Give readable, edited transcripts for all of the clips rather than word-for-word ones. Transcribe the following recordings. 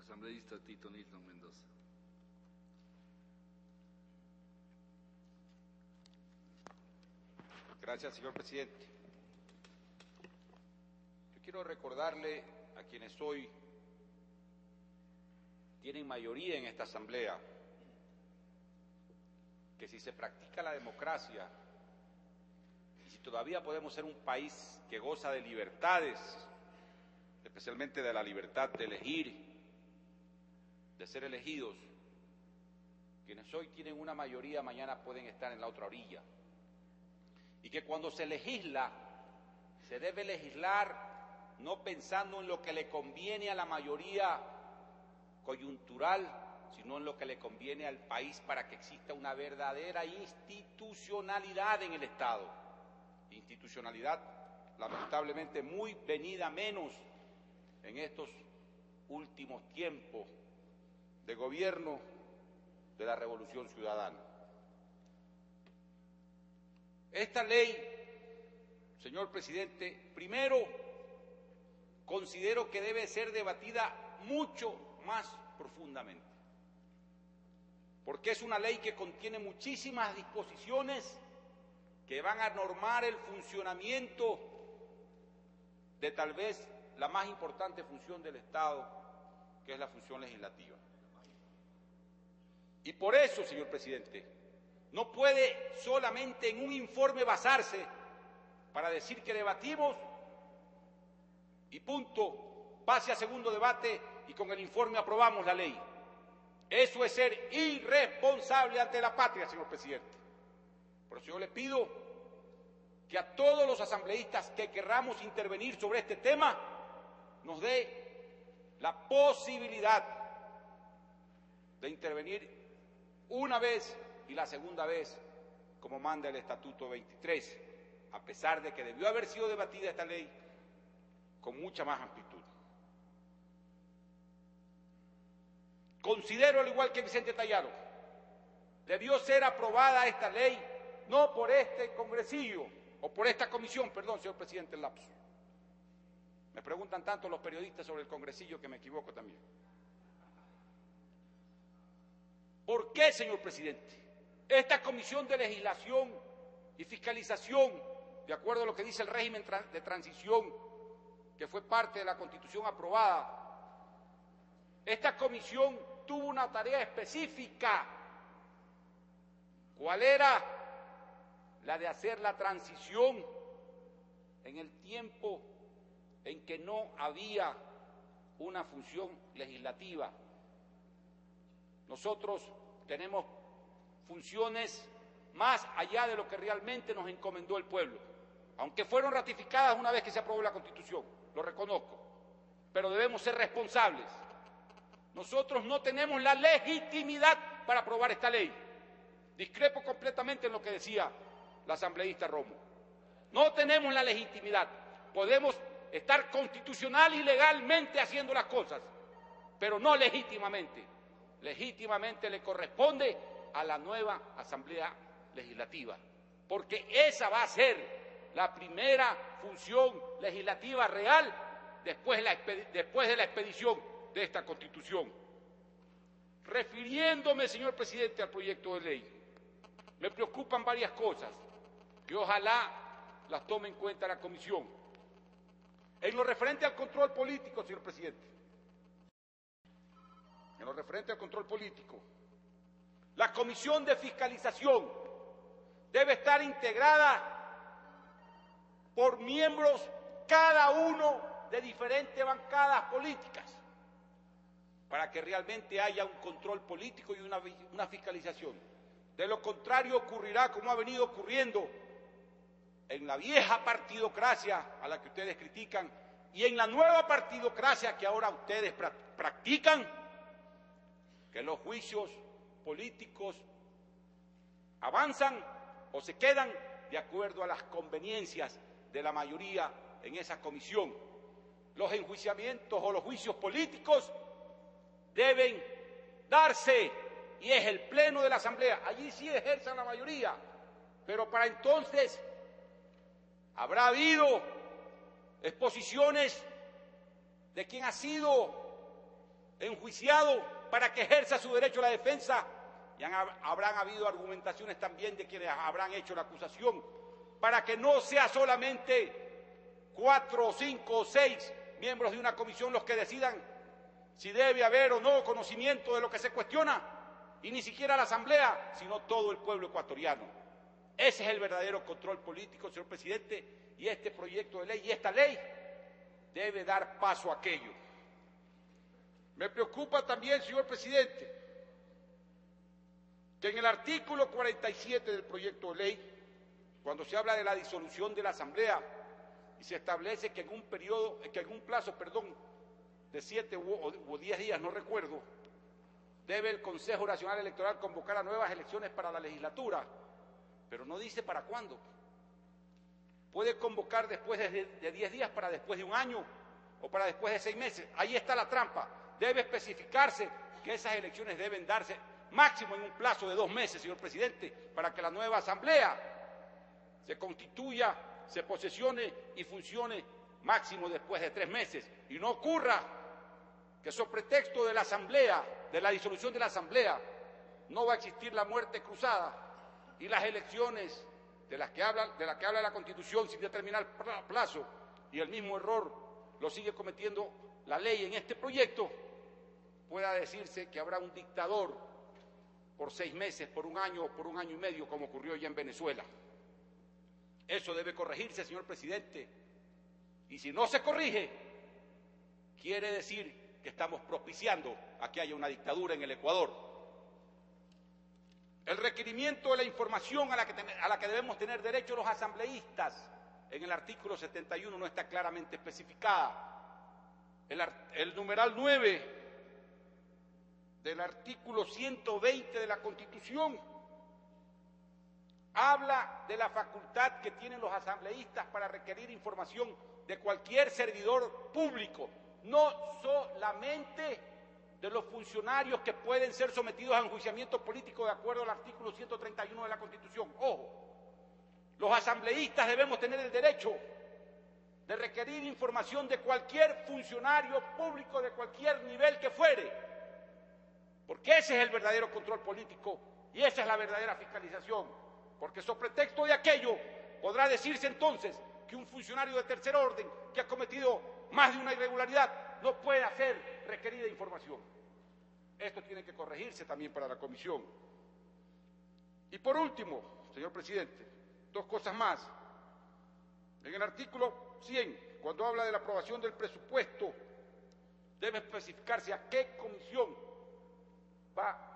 Asambleísta Tito Nilton Mendoza. Gracias, señor presidente. Yo quiero recordarle a quienes hoy tienen mayoría en esta asamblea que si se practica la democracia y si todavía podemos ser un país que goza de libertades, especialmente de la libertad de elegir, de ser elegidos, quienes hoy tienen una mayoría mañana pueden estar en la otra orilla. Y que cuando se legisla, se debe legislar no pensando en lo que le conviene a la mayoría coyuntural, sino en lo que le conviene al país para que exista una verdadera institucionalidad en el Estado. Institucionalidad, lamentablemente, muy venida menos en estos últimos tiempos de gobierno de la Revolución Ciudadana. Esta ley, señor presidente, primero considero que debe ser debatida mucho más profundamente, porque es una ley que contiene muchísimas disposiciones que van a normar el funcionamiento de tal vez la más importante función del Estado, que es la función legislativa. Y por eso, señor presidente, no puede solamente en un informe basarse para decir que debatimos y punto, pase a segundo debate y con el informe aprobamos la ley. Eso es ser irresponsable ante la patria, señor presidente. Por eso yo le pido que a todos los asambleístas que querramos intervenir sobre este tema nos dé la posibilidad de intervenir una vez y la segunda vez, como manda el Estatuto 23, a pesar de que debió haber sido debatida esta ley con mucha más amplitud. Considero, al igual que Vicente Tallaro, debió ser aprobada esta ley no por este congresillo, o por esta comisión, perdón, señor presidente, el lapso. Me preguntan tanto los periodistas sobre el congresillo que me equivoco también. ¿Por qué, señor presidente? Esta Comisión de Legislación y Fiscalización, de acuerdo a lo que dice el régimen de transición, que fue parte de la Constitución aprobada, esta comisión tuvo una tarea específica. ¿Cuál era? La de hacer la transición en el tiempo en que no había una función legislativa. Nosotros tenemos funciones más allá de lo que realmente nos encomendó el pueblo, aunque fueron ratificadas una vez que se aprobó la Constitución, lo reconozco, pero debemos ser responsables. Nosotros no tenemos la legitimidad para aprobar esta ley. Discrepo completamente en lo que decía la asambleísta Romo. No tenemos la legitimidad. Podemos estar constitucional y legalmente haciendo las cosas, pero no legítimamente. Legítimamente le corresponde a la nueva Asamblea Legislativa, porque esa va a ser la primera función legislativa real después de la expedición de esta Constitución. Refiriéndome, señor presidente, al proyecto de ley, me preocupan varias cosas que ojalá las tome en cuenta la Comisión. En lo referente al control político, señor presidente, en lo referente al control político, la Comisión de Fiscalización debe estar integrada por miembros, cada uno de diferentes bancadas políticas, para que realmente haya un control político y una fiscalización. De lo contrario ocurrirá como ha venido ocurriendo en la vieja partidocracia a la que ustedes critican y en la nueva partidocracia que ahora ustedes practican, que los juicios políticos avanzan o se quedan de acuerdo a las conveniencias de la mayoría en esa comisión. Los enjuiciamientos o los juicios políticos deben darse y es el pleno de la Asamblea. Allí sí ejerzan la mayoría, pero para entonces habrá habido exposiciones de quien ha sido enjuiciado para que ejerza su derecho a la defensa, y habrán habido argumentaciones también de quienes habrán hecho la acusación, para que no sea solamente 4 o 5 o 6 miembros de una comisión los que decidan si debe haber o no conocimiento de lo que se cuestiona, y ni siquiera la Asamblea, sino todo el pueblo ecuatoriano. Ese es el verdadero control político, señor presidente, y este proyecto de ley y esta ley debe dar paso a aquello. Me preocupa también, señor presidente, que en el artículo 47 del proyecto de ley, cuando se habla de la disolución de la Asamblea y se establece que en un plazo de 7 o 10 días, no recuerdo, debe el Consejo Nacional Electoral convocar a nuevas elecciones para la legislatura, pero no dice para cuándo. Puede convocar después de 10 días, para después de un año o para después de 6 meses. Ahí está la trampa. Debe especificarse que esas elecciones deben darse máximo en un plazo de 2 meses, señor presidente, para que la nueva Asamblea se constituya, se posesione y funcione máximo después de 3 meses. Y no ocurra que sobre pretexto de la Asamblea, de la disolución de la Asamblea, no va a existir la muerte cruzada y las elecciones de las que habla la Constitución sin determinar plazo, y el mismo error lo sigue cometiendo la ley en este proyecto, pueda decirse que habrá un dictador por 6 meses, por un año o por un año y medio, como ocurrió ya en Venezuela. Eso debe corregirse, señor presidente, y si no se corrige, quiere decir que estamos propiciando a que haya una dictadura en el Ecuador. El requerimiento de la información a la que debemos tener derecho los asambleístas en el artículo 71 no está claramente especificada. El numeral 9 del artículo 120 de la Constitución habla de la facultad que tienen los asambleístas para requerir información de cualquier servidor público, no solamente de los funcionarios que pueden ser sometidos a enjuiciamiento político de acuerdo al artículo 131 de la Constitución. Ojo, los asambleístas debemos tener el derecho de requerir información de cualquier funcionario público de cualquier nivel que fuere, porque ese es el verdadero control político y esa es la verdadera fiscalización, porque sobre pretexto de aquello podrá decirse entonces que un funcionario de tercer orden que ha cometido más de una irregularidad no puede ser requerida información. Esto tiene que corregirse también para la comisión. Y por último, señor presidente, 2 cosas más. En el artículo 100, cuando habla de la aprobación del presupuesto, debe especificarse a qué comisión va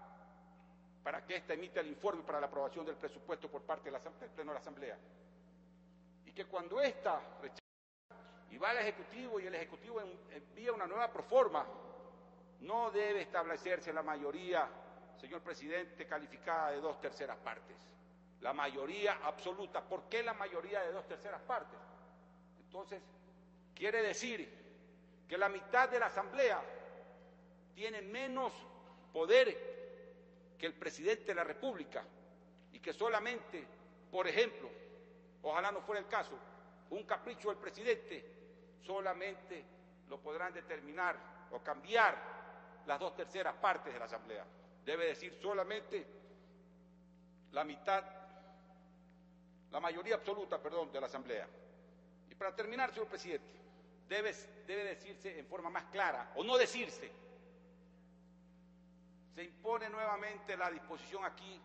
para que ésta emita el informe para la aprobación del presupuesto por parte del Pleno de la Asamblea. Y que cuando ésta rechaza y va al Ejecutivo y el Ejecutivo envía una nueva proforma, no debe establecerse la mayoría, señor presidente, calificada de 2/3 partes. La mayoría absoluta. ¿Por qué la mayoría de 2/3 partes? Entonces, quiere decir que la mitad de la Asamblea tiene menos poder que el presidente de la República y que solamente, por ejemplo, ojalá no fuera el caso, un capricho del presidente solamente lo podrán determinar o cambiar las 2/3 partes de la Asamblea. Debe decir solamente la mayoría absoluta, de la Asamblea. Y para terminar, señor presidente, debe decirse en forma más clara, o no decirse. Se impone nuevamente la disposición aquí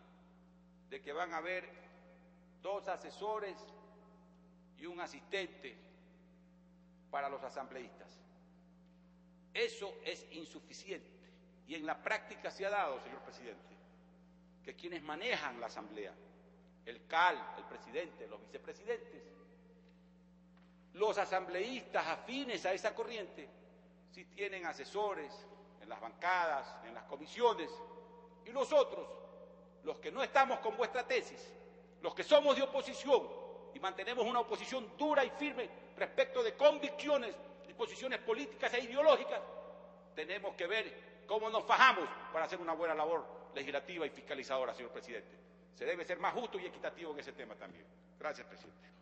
de que van a haber 2 asesores y un asistente para los asambleístas. Eso es insuficiente y en la práctica se ha dado, señor presidente, que quienes manejan la Asamblea, el CAL, el presidente, los vicepresidentes, los asambleístas afines a esa corriente, sí tienen asesores en las bancadas, en las comisiones, y nosotros, los que no estamos con vuestra tesis, los que somos de oposición y mantenemos una oposición dura y firme respecto de convicciones y posiciones políticas e ideológicas, tenemos que ver cómo nos fajamos para hacer una buena labor legislativa y fiscalizadora, señor presidente. Se debe ser más justo y equitativo en ese tema también. Gracias, presidente.